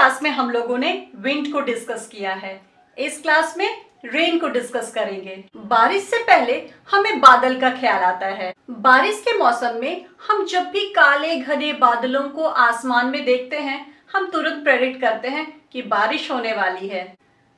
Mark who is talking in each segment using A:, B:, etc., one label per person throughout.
A: Class में हम लोगों ने विंड को डिस्कस किया है। इस क्लास में रेन को डिस्कस करेंगे। बारिश से पहले हमें बादल का ख्याल आता है। बारिश के मौसम में हम जब भी काले घने बादलों को आसमान में देखते हैं, हम तुरंत प्रेडिक्ट करते हैं कि बारिश होने वाली है,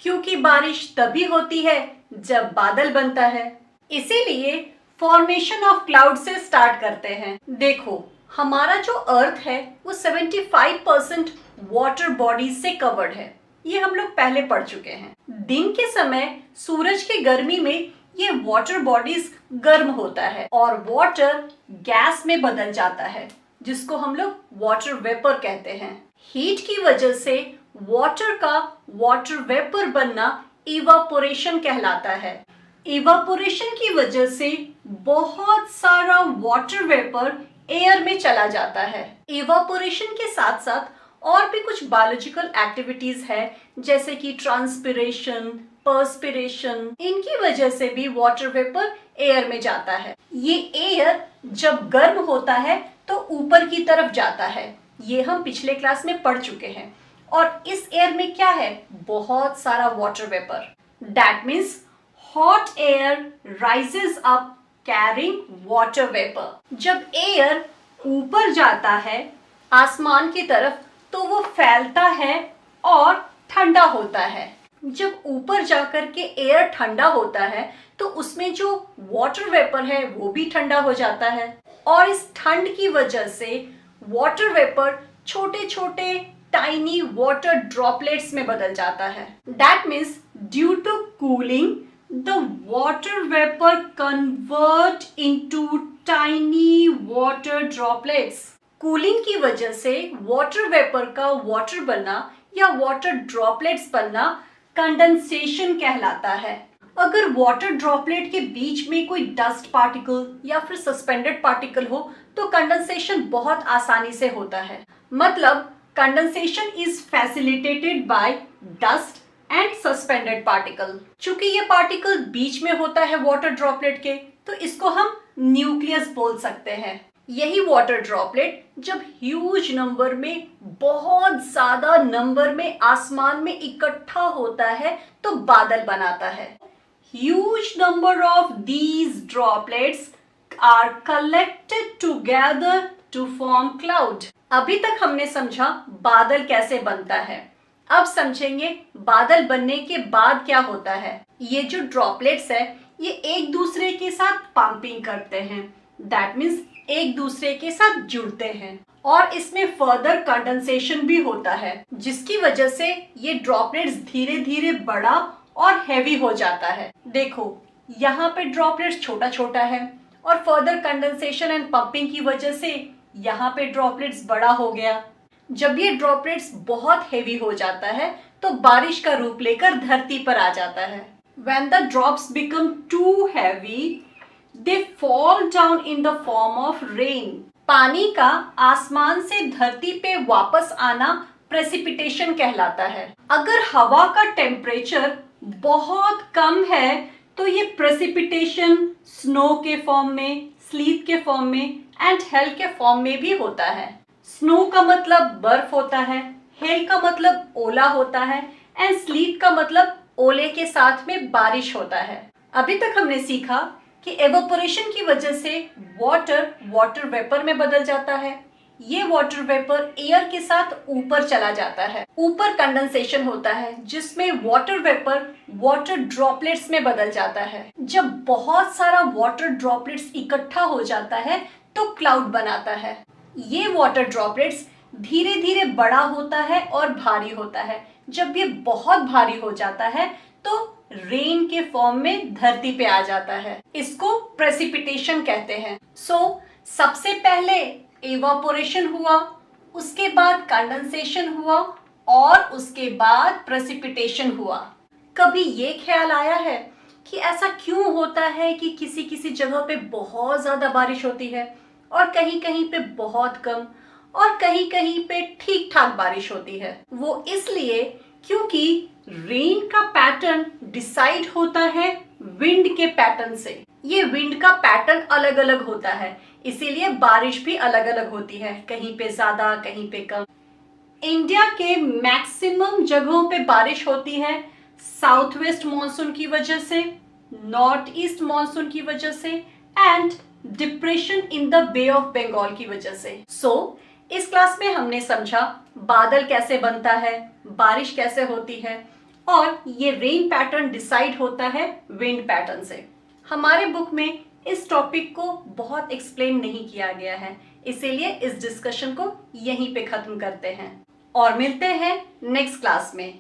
A: क्योंकि बारिश तभी होती है जब बादल बनता है। इसीलिए फॉर्मेशन ऑफ क्लाउड से स्टार्ट करते हैं। देखो, हमारा जो अर्थ है वो 75% वाटर बॉडीज से कवर्ड है। ये हम लोग पहले पढ़ चुके हैं। दिन के समय सूरज की गर्मी में ये वाटर बॉडीज गर्म होता है और वाटर गैस में बदल जाता है, जिसको हम लोग वाटर वेपर कहते हैं। हीट की वजह से वाटर का वाटर वेपर बनना इवापोरेशन कहलाता है। इवापोरेशन की वजह से बहुत सारा वाटर वेपर एयर में चला जाता है। इवापोरेशन के साथ साथ और भी कुछ बायोलॉजिकल एक्टिविटीज है, जैसे कि ट्रांसपिरेशन, पर्सपिरेशन। इनकी वजह से भी वाटर वेपर एयर में जाता है। ये एयर जब गर्म होता है तो ऊपर की तरफ जाता है। ये हम पिछले क्लास में पढ़ चुके हैं। और इस एयर में क्या है? बहुत सारा water vapour. That means hot air rises up carrying water vapour. जब एयर ऊपर जाता है आसमान की तरफ तो वो फैलता है और ठंडा होता है। जब ऊपर जाकर के एयर ठंडा होता है तो उसमें जो वाटर वेपर है वो भी ठंडा हो जाता है और इस ठंड की वजह से वाटर वेपर छोटे छोटे टाइनी वाटर ड्रॉपलेट्स में बदल जाता है। That means due to cooling the water vapor convert into tiny water droplets। Cooling की वजह से वाटर वेपर का वाटर बनना या वाटर ड्रॉपलेट्स बनना कंडेंसेशन कहलाता है। अगर वाटर ड्रॉपलेट के बीच में कोई डस्ट पार्टिकल या फिर सस्पेंडेड पार्टिकल हो तो कंडेंसेशन बहुत आसानी से होता है। मतलब condensation is facilitated bye dust and suspended particle. चूंकि ये पार्टिकल बीच में होता है वाटर ड्रॉपलेट के, तो इसको हम न्यूक्लियस बोल सकते हैं। यही वाटर ड्रॉपलेट जब ह्यूज नंबर में, बहुत ज्यादा नंबर में आसमान में इकट्ठा होता है तो बादल बनाता है। Huge number of these droplets are collected together to form cloud. अभी तक हमने समझा बादल कैसे बनता है। अब समझेंगे बादल बनने के बाद क्या होता है। ये जो ड्रॉपलेट्स है ये एक दूसरे के साथ पंपिंग करते हैं। दैट मीन्स एक दूसरे के साथ जुड़ते हैं और इसमें फर्दर कंडेंसेशन भी होता है, जिसकी वजह से ये ड्रॉपलेट्स धीरे धीरे बड़ा और हैवी हो जाता है। देखो, यहाँ पे ड्रॉपलेट्स छोटा छोटा है और फर्दर कंडेंसेशन एंड पंपिंग की वजह से यहाँ पे ड्रॉपलेट्स बड़ा हो गया। जब ये ड्रॉपलेट्स बहुत हेवी हो जाता है तो बारिश का रूप लेकर धरती पर आ जाता है। When the drops become too heavy, they fall down in the form of rain। पानी का आसमान से धरती पे वापस आना प्रेसिपिटेशन कहलाता है। अगर हवा का टेम्परेचर बहुत कम है तो ये प्रेसिपिटेशन स्नो के फॉर्म में, स्लीट के फॉर्म में एंड हेल के फॉर्म में भी होता है। स्नो का मतलब बर्फ होता है, हेल का मतलब ओला होता है एंड स्लीट का मतलब ओले के साथ में बारिश होता है। अभी तक हमने सीखा कि एवापोरेशन की वजह से वाटर वेपर में बदल जाता है। ये वाटर वेपर एयर के साथ ऊपर चला जाता है। ऊपर कंडेंसेशन होता है जिसमें वाटर वेपर वाटर ड्रॉपलेट्स में बदल जाता है। जब बहुत सारा वाटर ड्रॉपलेट्स इकट्ठा हो जाता है तो क्लाउड बनाता है। ये वाटर ड्रॉपलेट्स धीरे धीरे बड़ा होता है और भारी होता है। जब ये बहुत भारी हो जाता है तो रेन के फॉर्म में धरती पे आ जाता है। इसको प्रेसिपिटेशन कहते हैं। सबसे पहले इवापोरेशन हुआ, उसके बाद कंडेंसेशन हुआ और उसके बाद प्रेसिपिटेशन हुआ। कभी ये ख्याल आया है कि ऐसा क्यों होता है कि किसी किसी जगह पे बहुत ज्यादा बारिश होती है और कहीं कहीं पे बहुत कम और कहीं कहीं पे ठीक ठाक बारिश होती है? वो इसलिए क्योंकि रेन का पैटर्न डिसाइड होता है विंड के पैटर्न से। ये विंड का पैटर्न अलग अलग होता है, इसीलिए बारिश भी अलग अलग होती है, कहीं पे ज्यादा कहीं पे कम। इंडिया के मैक्सिमम जगहों पे बारिश होती है साउथ वेस्ट मॉनसून की वजह से, नॉर्थ ईस्ट मॉनसून की वजह से and depression in the bay of Bengal की वजह से। इस क्लास में हमने समझा बादल कैसे बनता है, बारिश कैसे होती है और ये रेन पैटर्न डिसाइड होता है विंड पैटर्न से। हमारे बुक में इस टॉपिक को बहुत एक्सप्लेन नहीं किया गया है, इसीलिए इस डिस्कशन को यहीं पे खत्म करते हैं और मिलते हैं नेक्स्ट क्लास में।